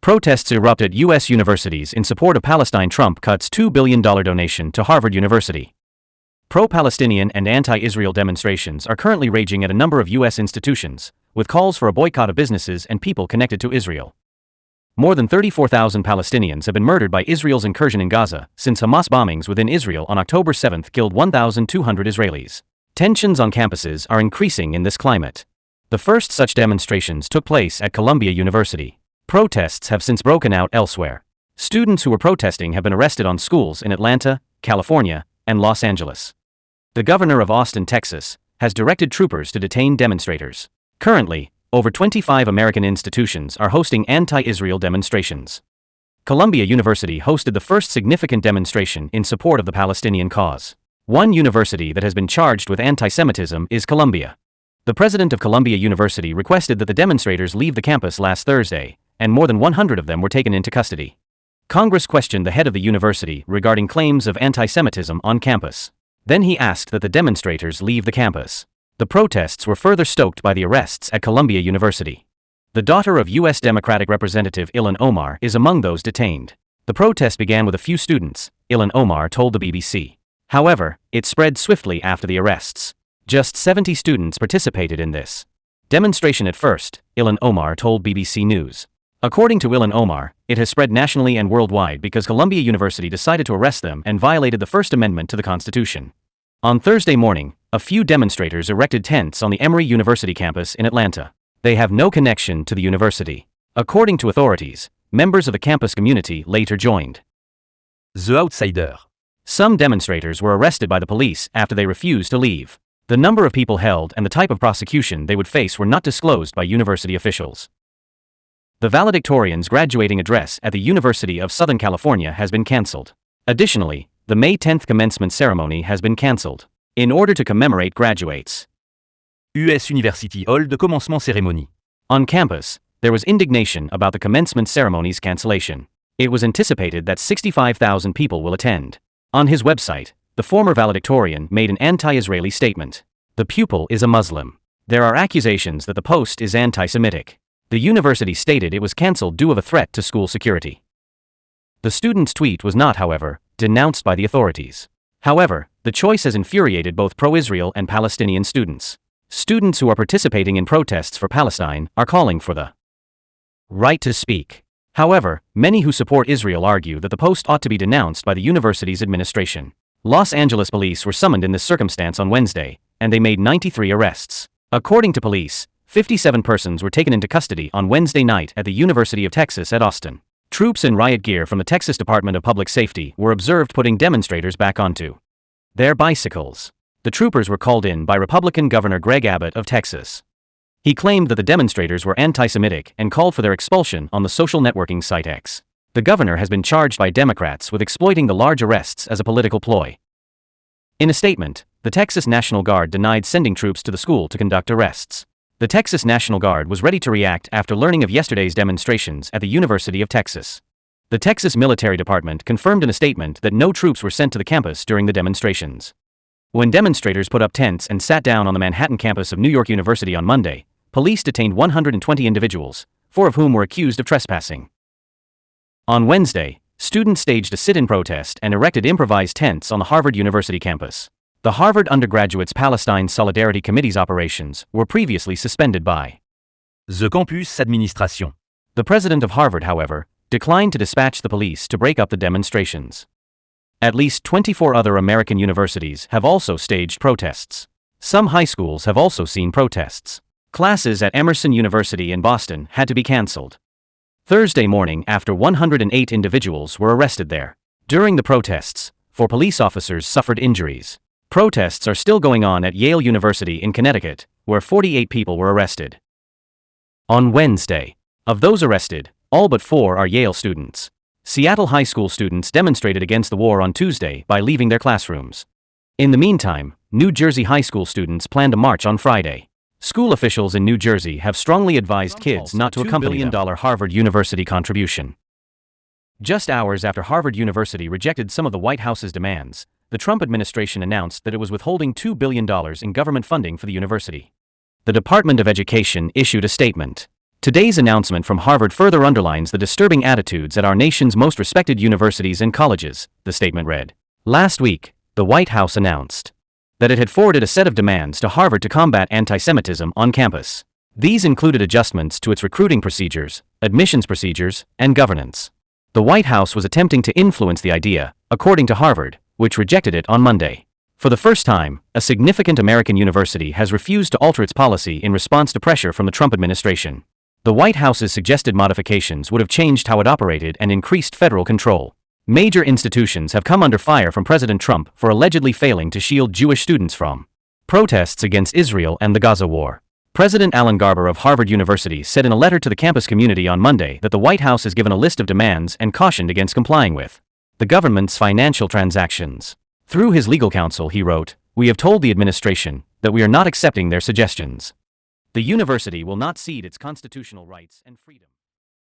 Protests erupt at U.S. universities in support of Palestine. Trump cuts $2 billion donation to Harvard University. Pro-Palestinian and anti-Israel demonstrations are currently raging at a number of U.S. institutions, with calls for a boycott of businesses and people connected to Israel. More than 34,000 Palestinians have been murdered by Israel's incursion in Gaza since Hamas bombings within Israel on October 7 killed 1,200 Israelis. Tensions on campuses are increasing in this climate. The first such demonstrations took place at Columbia University. Protests have since broken out elsewhere. Students who were protesting have been arrested on schools in Atlanta, California, and Los Angeles. The governor of Austin, Texas, has directed troopers to detain demonstrators. Currently, over 25 American institutions are hosting anti-Israel demonstrations. Columbia University hosted the first significant demonstration in support of the Palestinian cause. One university that has been charged with anti-Semitism is Columbia. The president of Columbia University requested that the demonstrators leave the campus last Thursday, and more than 100 of them were taken into custody. Congress questioned the head of the university regarding claims of anti-Semitism on campus. Then he asked that the demonstrators leave the campus. The protests were further stoked by the arrests at Columbia University. The daughter of U.S. Democratic Representative Ilhan Omar is among those detained. The protest began with a few students, Ilhan Omar told the BBC. However, it spread swiftly after the arrests. Just 70 students participated in this demonstration at first, Ilhan Omar told BBC News. According to Ilhan Omar, it has spread nationally and worldwide because Columbia University decided to arrest them and violated the First Amendment to the Constitution. On Thursday morning, a few demonstrators erected tents on the Emory University campus in Atlanta. They have no connection to the university. According to authorities, members of the campus community later joined The Outsider. Some demonstrators were arrested by the police after they refused to leave. The number of people held and the type of prosecution they would face were not disclosed by university officials. The valedictorian's graduating address at the University of Southern California has been cancelled. Additionally, the May 10th commencement ceremony has been cancelled in order to commemorate graduates. US University Hall de commencement cérémonie. On campus, there was indignation about the commencement ceremony's cancellation. It was anticipated that 65,000 people will attend. On his website, the former valedictorian made an anti-Israeli statement. The pupil is a Muslim. There are accusations that the post is anti-Semitic. The university stated it was cancelled due to a threat to school security. The student's tweet was not, however, denounced by the authorities. However, the choice has infuriated both pro-Israel and Palestinian students. Students who are participating in protests for Palestine are calling for the right to speak. However, many who support Israel argue that the post ought to be denounced by the university's administration. Los Angeles police were summoned in this circumstance on Wednesday, and they made 93 arrests. According to police, 57 persons were taken into custody on Wednesday night at the University of Texas at Austin. Troops in riot gear from the Texas Department of Public Safety were observed putting demonstrators back onto their bicycles. The troopers were called in by Republican Governor Greg Abbott of Texas. He claimed that the demonstrators were anti-Semitic and called for their expulsion on the social networking site X. The governor has been charged by Democrats with exploiting the large arrests as a political ploy. In a statement, the Texas National Guard denied sending troops to the school to conduct arrests. The Texas National Guard was ready to react after learning of yesterday's demonstrations at the University of Texas. The Texas Military Department confirmed in a statement that no troops were sent to the campus during the demonstrations. When demonstrators put up tents and sat down on the Manhattan campus of New York University on Monday, police detained 120 individuals, 4 of whom were accused of trespassing. On Wednesday, students staged a sit-in protest and erected improvised tents on the Harvard University campus. The Harvard Undergraduates Palestine Solidarity Committee's operations were previously suspended by The Campus Administration. The president of Harvard, however, declined to dispatch the police to break up the demonstrations. At least 24 other American universities have also staged protests. Some high schools have also seen protests. Classes at Emerson University in Boston had to be canceled Thursday morning after 108 individuals were arrested there. During the protests, 4 police officers suffered injuries. Protests are still going on at Yale University in Connecticut, where 48 people were arrested. On Wednesday, of those arrested, all but 4 are Yale students. Seattle high school students demonstrated against the war on Tuesday by leaving their classrooms. In the meantime, New Jersey high school students planned a march on Friday. School officials in New Jersey have strongly advised kids not to accompany the $2 billion Harvard University contribution. Just hours after Harvard University rejected some of the White House's demands, the Trump administration announced that it was withholding $2 billion in government funding for the university. The Department of Education issued a statement. Today's announcement from Harvard further underlines the disturbing attitudes at our nation's most respected universities and colleges, the statement read. Last week, the White House announced that it had forwarded a set of demands to Harvard to combat anti-Semitism on campus. These included adjustments to its recruiting procedures, admissions procedures, and governance. The White House was attempting to influence the idea, according to Harvard, which rejected it on Monday. For the first time, a significant American university has refused to alter its policy in response to pressure from the Trump administration. The White House's suggested modifications would have changed how it operated and increased federal control. Major institutions have come under fire from President Trump for allegedly failing to shield Jewish students from protests against Israel and the Gaza war. President Alan Garber of Harvard University said in a letter to the campus community on Monday that the White House has given a list of demands and cautioned against complying with the government's financial transactions. Through his legal counsel, he wrote, "We have told the administration that we are not accepting their suggestions. The university will not cede its constitutional rights and freedom."